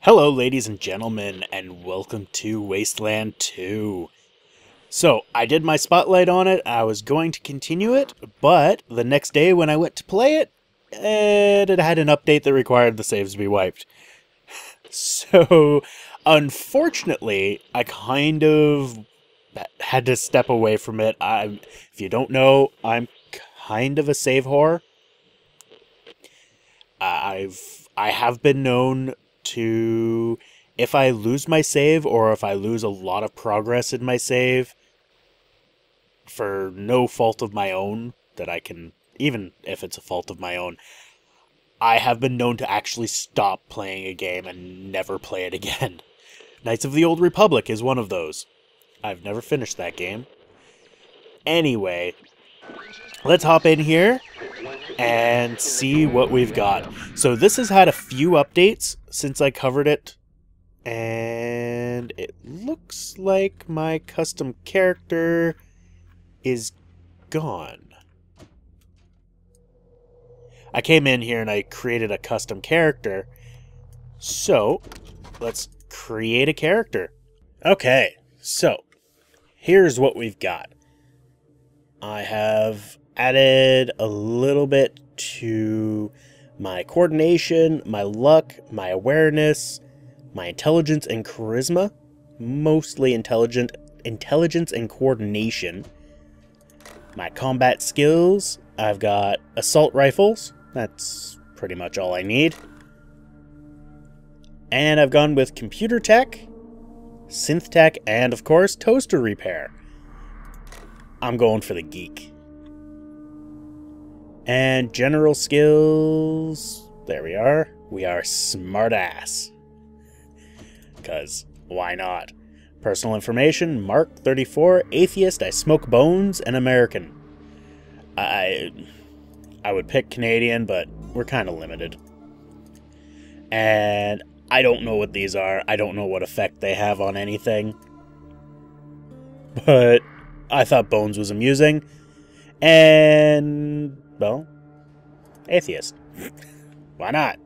Hello, ladies and gentlemen, and welcome to Wasteland 2. So, I did my spotlight on it, I was going to continue it, but the next day when I went to play it, it had an update that required the saves to be wiped. So, unfortunately, I kind of had to step away from it. If you don't know, I'm kind of a save whore. I have been known to, if I lose my save or if I lose a lot of progress in my save for no fault of my own, that I can, even if it's a fault of my own, I have been known to actually stop playing a game and never play it again. Knights of the Old Republic is one of those. I've never finished that game. Anyway, let's hop in here and see what we've got. So this has had a few updates since I covered it, and it looks like my custom character is gone. I came in here and I created a custom character, so let's create a character. Okay, so here's what we've got. I have added a little bit to my coordination, my luck, my awareness, my intelligence and charisma, mostly intelligence and coordination. My combat skills, I've got assault rifles, that's pretty much all I need. And I've gone with computer tech, synth tech, and of course toaster repair. I'm going for the geek. And general skills, there we are. We are smartass. Because why not? Personal information, Mark 34, atheist, I smoke bones, and American. I would pick Canadian, but we're kind of limited. And I don't know what these are. I don't know what effect they have on anything. But I thought bones was amusing. And, well, atheist. Why not?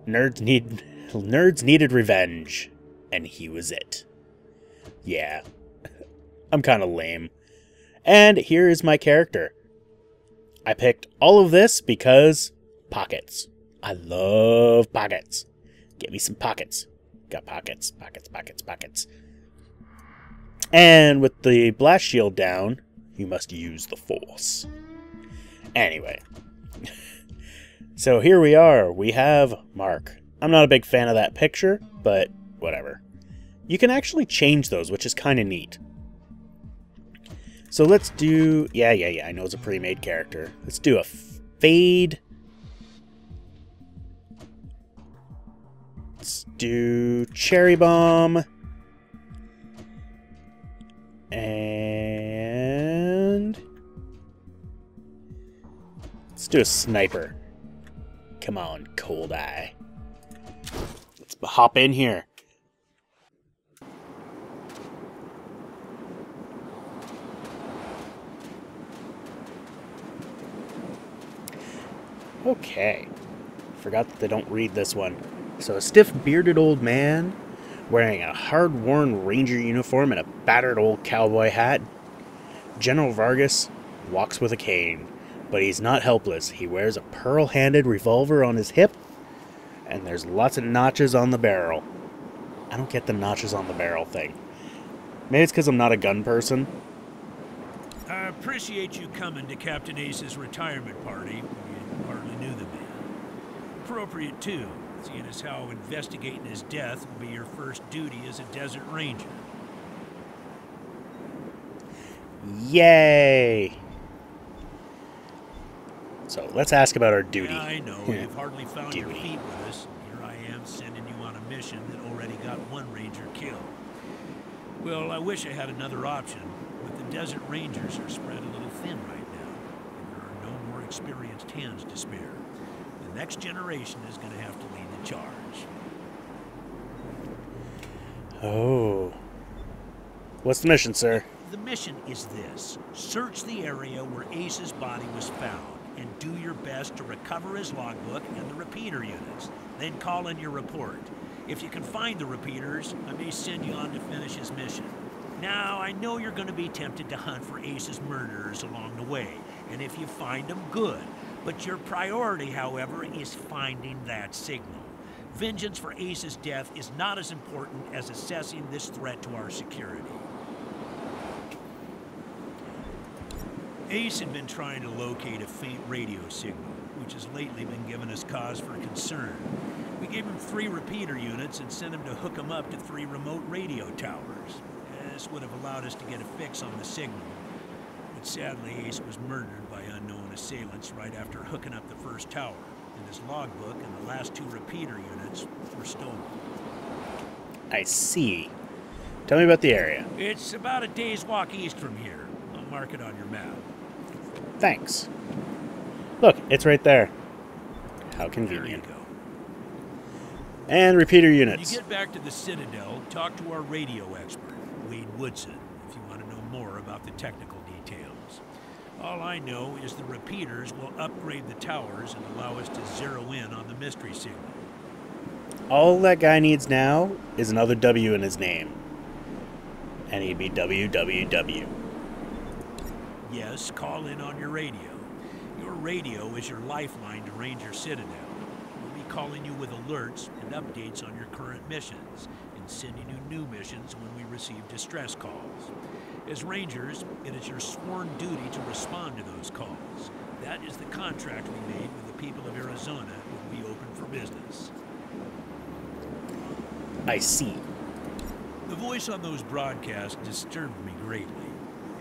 Nerds needed revenge, and he was it. Yeah, I'm kind of lame. And here is my character. I picked all of this because pockets. I love pockets. Get me some pockets. Got pockets, pockets, pockets, pockets. And with the blast shield down, you must use the force. Anyway. So here we are. We have Mark. I'm not a big fan of that picture, but whatever. You can actually change those, which is kind of neat. So let's do... Yeah, I know it's a pre-made character. Let's do a fade. Let's do cherry bomb. And let's do a sniper. Come on, cold eye. Let's hop in here. Okay. Forgot that they don't read this one. So a stiff bearded old man wearing a hard-worn ranger uniform and a battered old cowboy hat. General Vargas walks with a cane, but he's not helpless. He wears a pearl-handed revolver on his hip, and there's lots of notches on the barrel. I don't get the notches on the barrel thing. Maybe it's because I'm not a gun person. I appreciate you coming to Captain Ace's retirement party. You hardly knew the man. Appropriate, too, seeing as how investigating his death will be your first duty as a desert ranger. Yay! So, let's ask about our duty. Yeah, I know. You've hardly found your feet with us. Here I am sending you on a mission that already got one ranger killed. Well, I wish I had another option, but the desert rangers are spread a little thin right now, and there are no more experienced hands to spare. The next generation is going to have to lead the charge. Oh. What's the mission, sir? The mission is this. Search the area where Ace's body was found. and do your best to recover his logbook and the repeater units. Then call in your report. If you can find the repeaters, I may send you on to finish his mission. Now, I know you're going to be tempted to hunt for Ace's murderers along the way, and if you find them, good. But your priority, however, is finding that signal. Vengeance for Ace's death is not as important as assessing this threat to our security. Ace had been trying to locate a faint radio signal, which has lately been giving us cause for concern. We gave him 3 repeater units and sent him to hook them up to 3 remote radio towers. This would have allowed us to get a fix on the signal. But sadly, Ace was murdered by unknown assailants right after hooking up the first tower, and his logbook and the last 2 repeater units were stolen. I see. Tell me about the area. It's about a day's walk east from here. I'll mark it on your map. Thanks. Look, it's right there. How There you convenient. go. And repeater When units. you get back to the Citadel, talk to our radio expert, Wade Woodson, if you want to know more about the technical details. All I know is the repeaters will upgrade the towers and allow us to zero in on the mystery signal. All that guy needs now is another W in his name. And he'd be WWW. Yes, call in on your radio. Your radio is your lifeline to Ranger Citadel. We'll be calling you with alerts and updates on your current missions, and sending you new missions when we receive distress calls. As Rangers, it is your sworn duty to respond to those calls. That is the contract we made with the people of Arizona when we opened for business. I see. The voice on those broadcasts disturbed me greatly.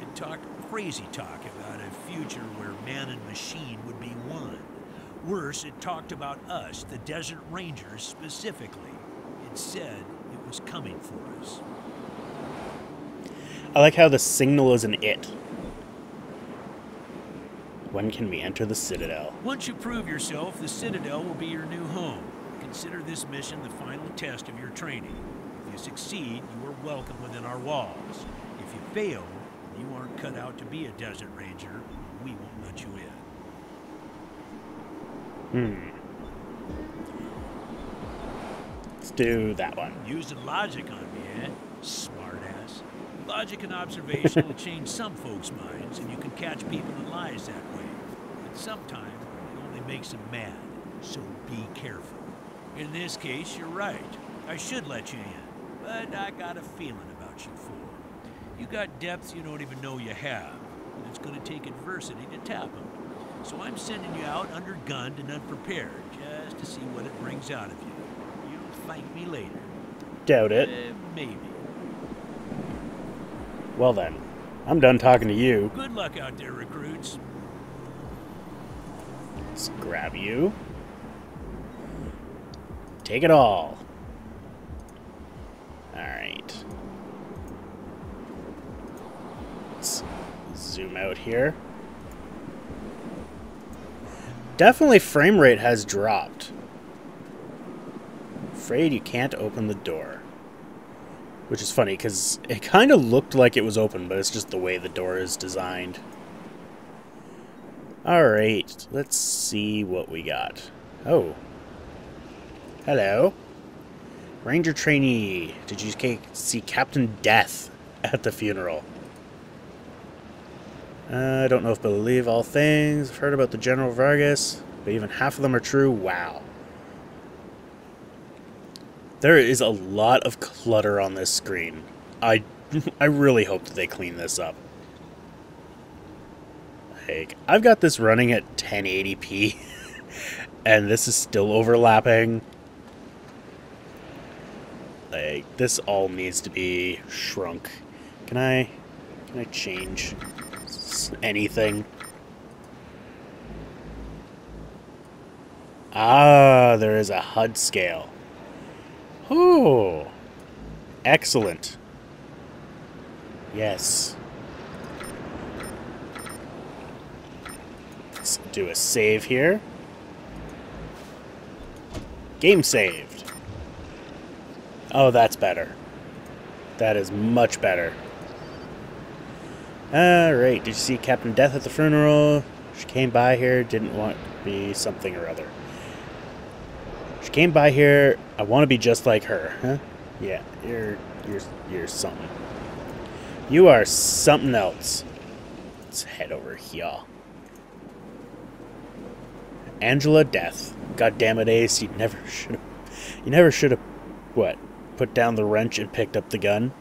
It talked crazy talk about a future where man and machine would be one. Worse, it talked about us, the Desert Rangers, specifically. It said it was coming for us. I like how the signal is an it. When can we enter the Citadel? Once you prove yourself, the Citadel will be your new home. Consider this mission the final test of your training. If you succeed, you are welcome within our walls. If you fail, you aren't cut out to be a Desert Ranger. We won't let you in. Let's do that one. Using logic on me, eh? Smartass. Logic and observation will change some folks' minds, and you can catch people in lies that way. But sometimes it only makes them mad, so be careful. In this case, you're right. I should let you in, but I got a feeling about you four. You got depths you don't even know you have, and it's going to take adversity to tap them. So I'm sending you out undergunned and unprepared, just to see what it brings out of you. You'll thank me later. Doubt it. Maybe. Well then, I'm done talking to you. Good luck out there, recruits. Let's grab you. Take it all. Alright. Let's zoom out here. Definitely frame rate has dropped. Afraid you can't open the door. Which is funny, because it kind of looked like it was open, but it's just the way the door is designed. Alright, let's see what we got. Oh. Hello. Ranger trainee. Did you see Captain Death at the funeral? I don't know if believe all things. I've heard about the General Vargas, but even half of them are true. Wow. There is a lot of clutter on this screen. I really hope that they clean this up. Like, I've got this running at 1080p, and this is still overlapping. Like, this all needs to be shrunk. Can I change anything? Ah, there is a HUD scale. Oh, excellent. Yes. Let's do a save here. Game saved. Oh, that's better. That is much better. Alright, did you see Captain Death at the funeral? She came by here, didn't want to be something or other. She came by here, I want to be just like her, huh? Yeah, you're something. You are something else. Let's head over here. Angela Death. God damn it, Ace, you never should have, what, put down the wrench and picked up the gun?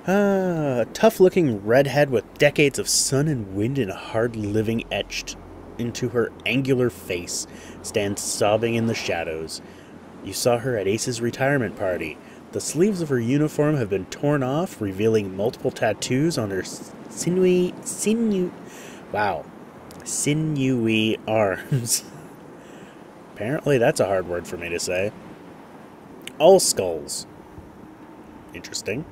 A tough-looking redhead with decades of sun and wind and hard living etched into her angular face stands sobbing in the shadows. You saw her at Ace's retirement party. The sleeves of her uniform have been torn off, revealing multiple tattoos on her sinewy arms. Apparently that's a hard word for me to say. All skulls. Interesting.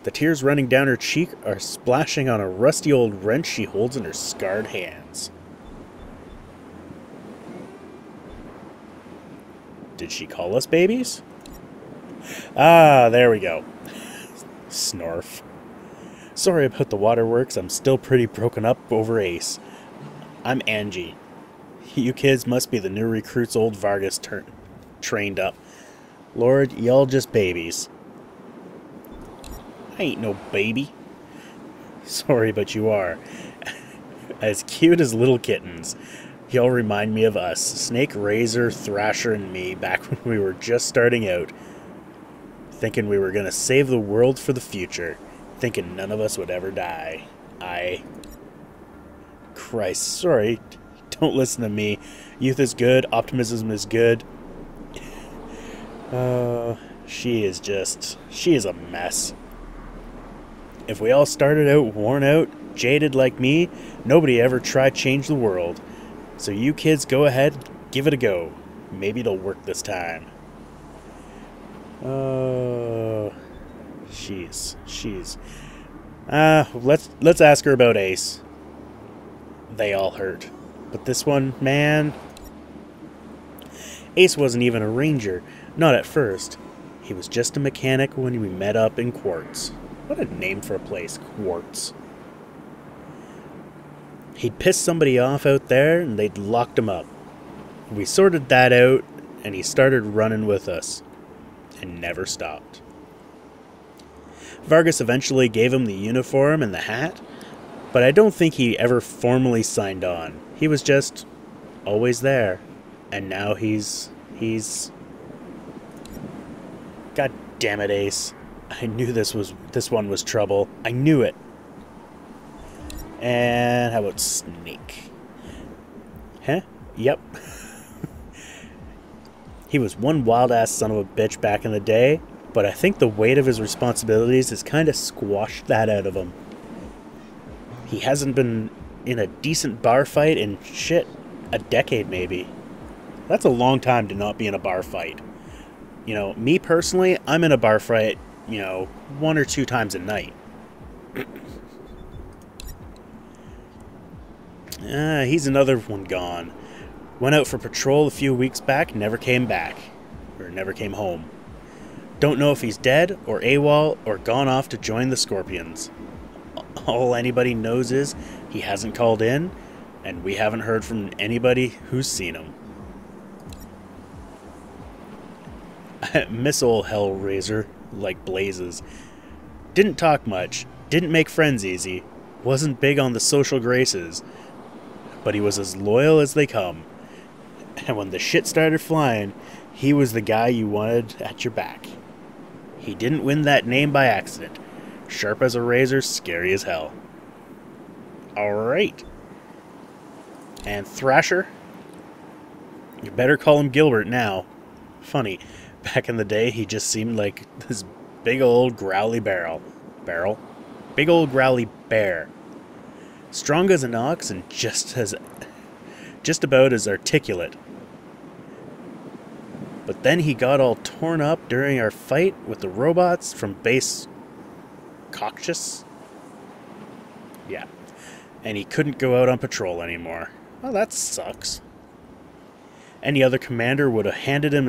The tears running down her cheek are splashing on a rusty old wrench she holds in her scarred hands. Did she call us babies? Ah, there we go. Snorf. Sorry about the waterworks, I'm still pretty broken up over Ace. I'm Angie. You kids must be the new recruits old Vargas trained up. Lord, y'all just babies. I ain't no baby. Sorry, but you are. As cute as little kittens. Y'all remind me of us, Snake, Razor, Thrasher, and me, back when we were just starting out. Thinking we were going to save the world for the future. Thinking none of us would ever die. Christ, sorry. Don't listen to me. Youth is good, optimism is good. She is a mess. If we all started out worn out, jaded like me, nobody ever tried change the world. So you kids go ahead, give it a go. Maybe it'll work this time. She's. Let's ask her about Ace. They all hurt. But this one, man... Ace wasn't even a ranger. Not at first. He was just a mechanic when we met up in Quartz. What a name for a place, Quartz. He'd pissed somebody off out there, and they'd locked him up. We sorted that out, and he started running with us. And never stopped. Vargas eventually gave him the uniform and the hat, but I don't think he ever formally signed on. He was just always there. And now he's... God damn it, Ace. I knew this one was trouble. I knew it. And how about Snake? Huh? Yep. He was one wild-ass son of a bitch back in the day, but I think the weight of his responsibilities has kind of squashed that out of him. He hasn't been in a decent bar fight in, shit, a decade maybe. That's a long time to not be in a bar fight. You know, me personally, I'm in a bar fight, 1 or 2 times a night. He's another one gone. Went out for patrol a few weeks back, never came back. Or never came home. Don't know if he's dead, or AWOL, or gone off to join the Scorpions. All anybody knows is he hasn't called in, and we haven't heard from anybody who's seen him. Miss ol' Hellraiser, like blazes. Didn't talk much, didn't make friends easy, wasn't big on the social graces, but he was as loyal as they come. And when the shit started flying, he was the guy you wanted at your back. He didn't win that name by accident. Sharp as a razor, scary as hell. Alright. And Thrasher? You better call him Gilbert now. Funny, back in the day he just seemed like this big old growly big old growly bear. Strong as an ox and just about as articulate. But then he got all torn up during our fight with the robots from base Cockchus. Yeah. And he couldn't go out on patrol anymore. Well, that sucks. Any other commander would have handed him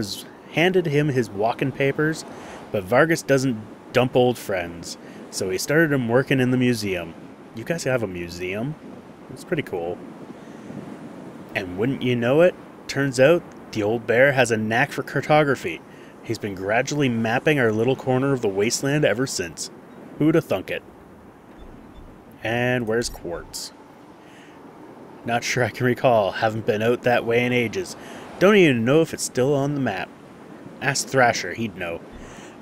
his walking papers, but Vargas doesn't dump old friends, so he started him working in the museum. You guys have a museum? It's pretty cool. And wouldn't you know it, turns out the old bear has a knack for cartography. He's been gradually mapping our little corner of the wasteland ever since. Who'd have thunk it? And where's quartz? Not sure I can recall. Haven't been out that way in ages. Don't even know if it's still on the map. Ask Thrasher, he'd know.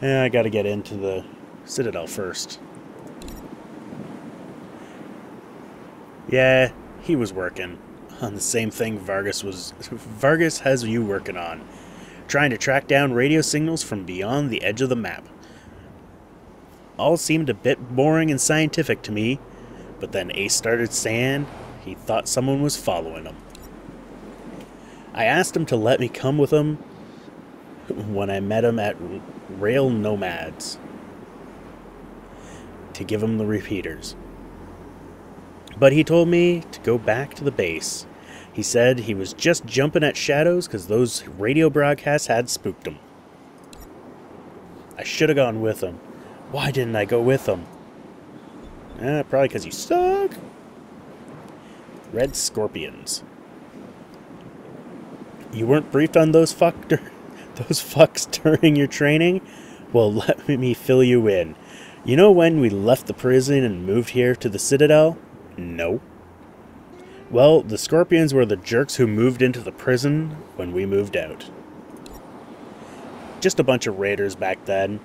I gotta get into the citadel first. Yeah, he was working on the same thing Vargas has you working on. Trying to track down radio signals from beyond the edge of the map. All seemed a bit boring and scientific to me, but then Ace started saying he thought someone was following him. I asked him to let me come with him when I met him at Rail Nomads to give him the repeaters. But he told me to go back to the base. He said he was just jumping at shadows because those radio broadcasts had spooked him. I should have gone with him. Why didn't I go with him? Probably because you suck. Red Scorpions. You weren't briefed on those fucks during your training? Well, let me fill you in. You know when we left the prison and moved here to the Citadel? No. Well, the Scorpions were the jerks who moved into the prison when we moved out. Just a bunch of raiders back then,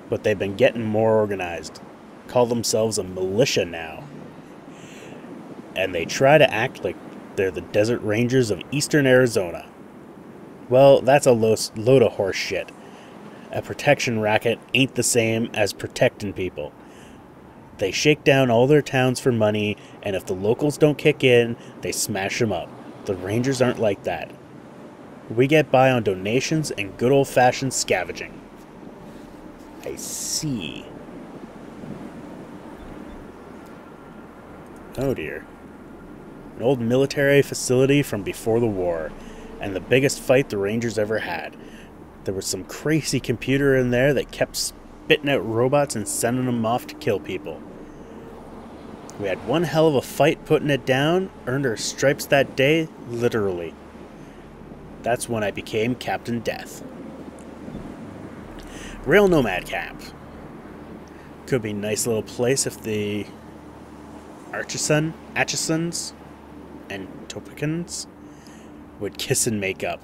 but they've been getting more organized. Call themselves a militia now. And they try to act like they're the Desert Rangers of eastern Arizona. Well, that's a load of horse shit. A protection racket ain't the same as protecting people. They shake down all their towns for money, and if the locals don't kick in, they smash them up. The Rangers aren't like that. We get by on donations and good old-fashioned scavenging. I see. Oh dear. An old military facility from before the war, and the biggest fight the Rangers ever had. There was some crazy computer in there that kept spitting out robots and sending them off to kill people. We had one hell of a fight putting it down, earned our stripes that day, literally. That's when I became Captain Death. Rail Nomad Camp. Could be a nice little place if the Atchisons and Topicans would kiss and make up.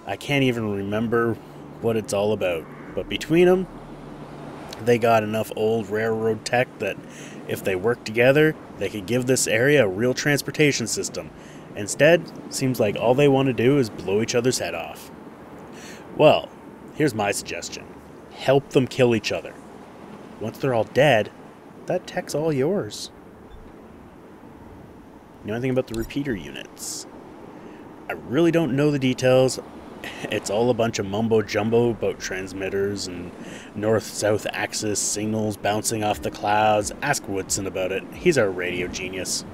I can't even remember what it's all about, but between them, they got enough old railroad tech that if they worked together, they could give this area a real transportation system. Instead, seems like all they want to do is blow each other's head off. Well, here's my suggestion. Help them kill each other. Once they're all dead, that tech's all yours. You know anything about the repeater units? I really don't know the details. It's all a bunch of mumbo-jumbo about transmitters and north-south axis signals bouncing off the clouds. Ask Woodson about it. He's our radio genius.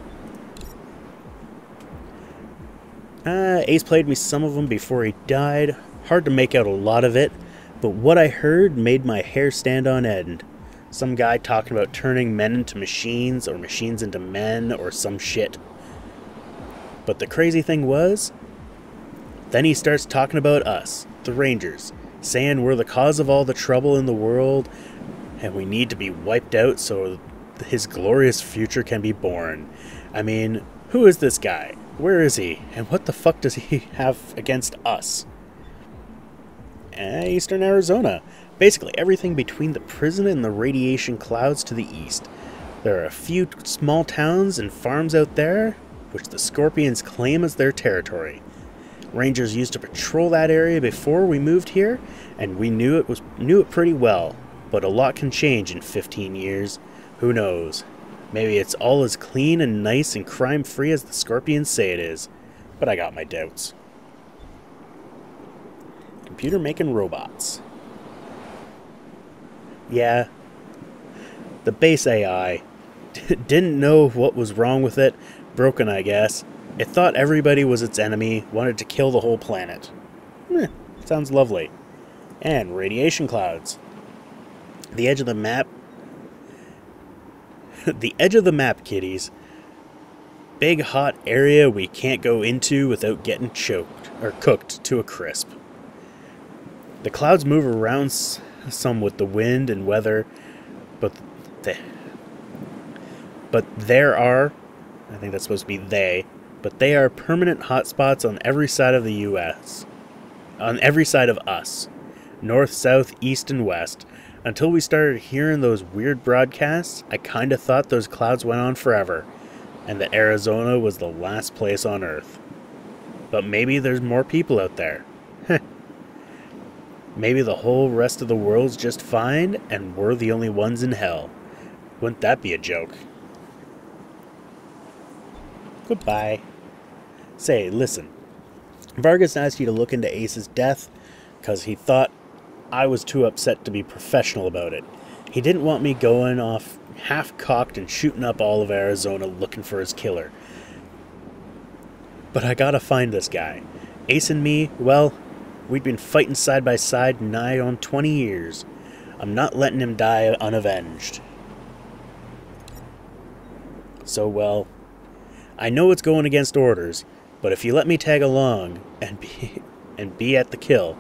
Ace played me some of them before he died. Hard to make out a lot of it, but what I heard made my hair stand on end. Some guy talking about turning men into machines, or machines into men, or some shit. But the crazy thing was, then he starts talking about us, the Rangers, saying we're the cause of all the trouble in the world, and we need to be wiped out so his glorious future can be born. I mean, who is this guy? Where is he? And what the fuck does he have against us? Eastern Arizona. Basically everything between the prison and the radiation clouds to the east. There are a few small towns and farms out there, which the Scorpions claim as their territory. Rangers used to patrol that area before we moved here, and we knew it pretty well, but a lot can change in 15 years. Who knows? Maybe it's all as clean and nice and crime-free as the Scorpions say it is, but I got my doubts. Computer making robots. Yeah, the base AI didn't know what was wrong with it. Broken, I guess. It thought everybody was its enemy, wanted to kill the whole planet. Sounds lovely. And radiation clouds. The edge of the map The edge of the map, kiddies. Big hot area we can't go into without getting choked or cooked to a crisp. The clouds move around some with the wind and weather, but there are, I think that's supposed to be but they are permanent hotspots on every side of the U.S. On every side of us. North, south, east, and west. Until we started hearing those weird broadcasts, I kinda thought those clouds went on forever, and that Arizona was the last place on Earth. But maybe there's more people out there. Maybe the whole rest of the world's just fine, and we're the only ones in hell. Wouldn't that be a joke? Goodbye. Say, listen. Vargas asked you to look into Ace's death because he thought I was too upset to be professional about it. He didn't want me going off half-cocked and shooting up all of Arizona looking for his killer. But I gotta find this guy. Ace and me, well, we'd been fighting side by side nigh on 20 years. I'm not letting him die unavenged. So, well, I know it's going against orders, but if you let me tag along and be at the kill,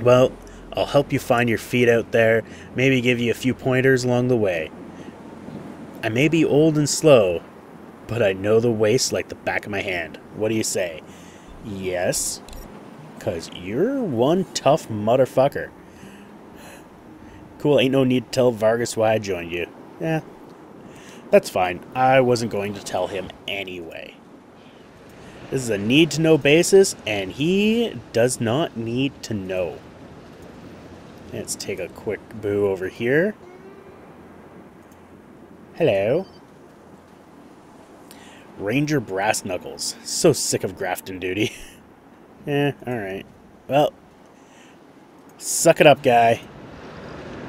well, I'll help you find your feet out there, maybe give you a few pointers along the way. I may be old and slow, but I know the waste like the back of my hand. What do you say? Yes? 'Cause you're one tough motherfucker. Cool, ain't no need to tell Vargas why I joined you. Yeah, that's fine. I wasn't going to tell him anyway. This is a need-to-know basis, and he does not need to know. Let's take a quick boo over here. Hello. Ranger Brass Knuckles. So sick of Grafton duty. Alright. Well, suck it up, guy.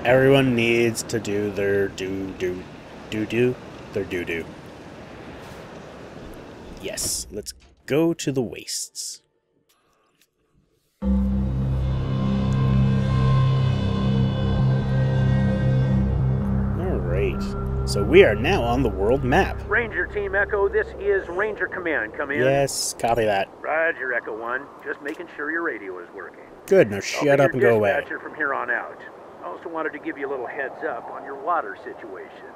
Everyone needs to do their do-do. Their do-do. Yes, let's go to the wastes. Alright. So we are now on the world map. Ranger Team Echo, this is Ranger Command. Come in. Yes, copy that. Roger, Echo 1. Just making sure your radio is working. Good, now shut up and go away. I'll be your dispatcher from here on out. I also wanted to give you a little heads up on your water situation.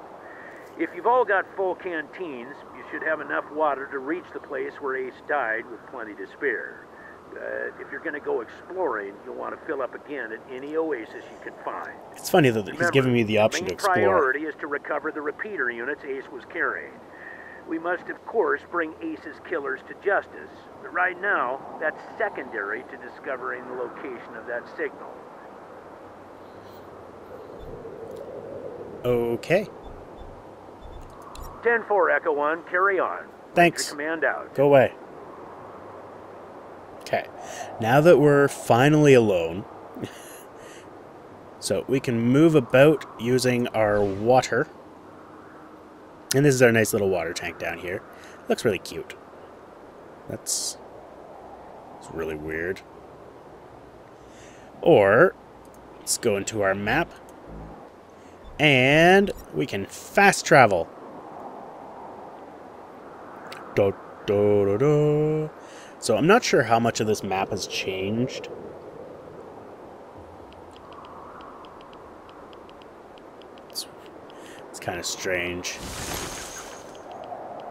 If you've all got full canteens, you should have enough water to reach the place where Ace died with plenty to spare. But if you're going to go exploring, you'll want to fill up again at any oasis you can find. It's funny that he's giving me the option to explore. The main priority is to recover the repeater units Ace was carrying. We must, of course, bring Ace's killers to justice. But right now, that's secondary to discovering the location of that signal. Okay. 10-4, Echo 1. Carry on. Thanks. Command out. Go away. Okay. Now that we're finally alone, so we can move about using our water. And this is our nice little water tank down here. Looks really cute. It's really weird. Or, let's go into our map. And we can fast travel. Da, da, da, da. So I'm not sure how much of this map has changed. It's kind of strange.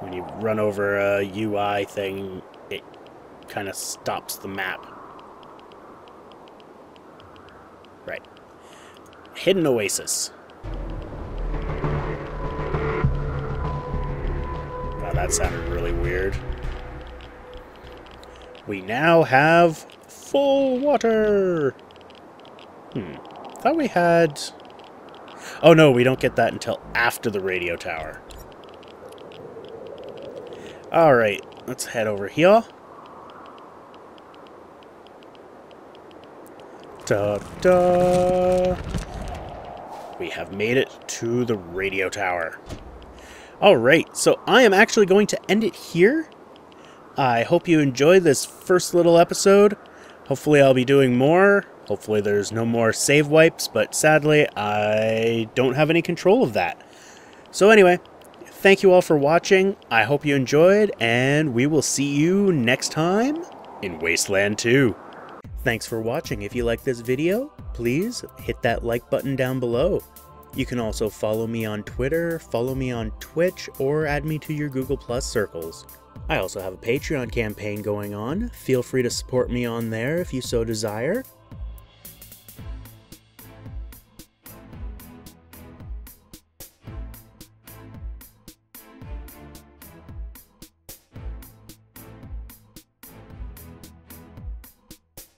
When you run over a UI thing, it kind of stops the map. Right. Hidden Oasis. Wow, that sounded really weird. We now have full water. Thought we had... Oh no, we don't get that until after the radio tower. Alright, let's head over here. Ta-da! We have made it to the radio tower. Alright, so I am actually going to end it here. I hope you enjoyed this first little episode. Hopefully I'll be doing more. Hopefully there's no more save wipes, but sadly, I don't have any control of that. So anyway, thank you all for watching. I hope you enjoyed, and we will see you next time in Wasteland 2. Thanks for watching. If you like this video, please hit that like button down below. You can also follow me on Twitter, follow me on Twitch, or add me to your Google Plus circles. I also have a Patreon campaign going on. Feel free to support me on there if you so desire.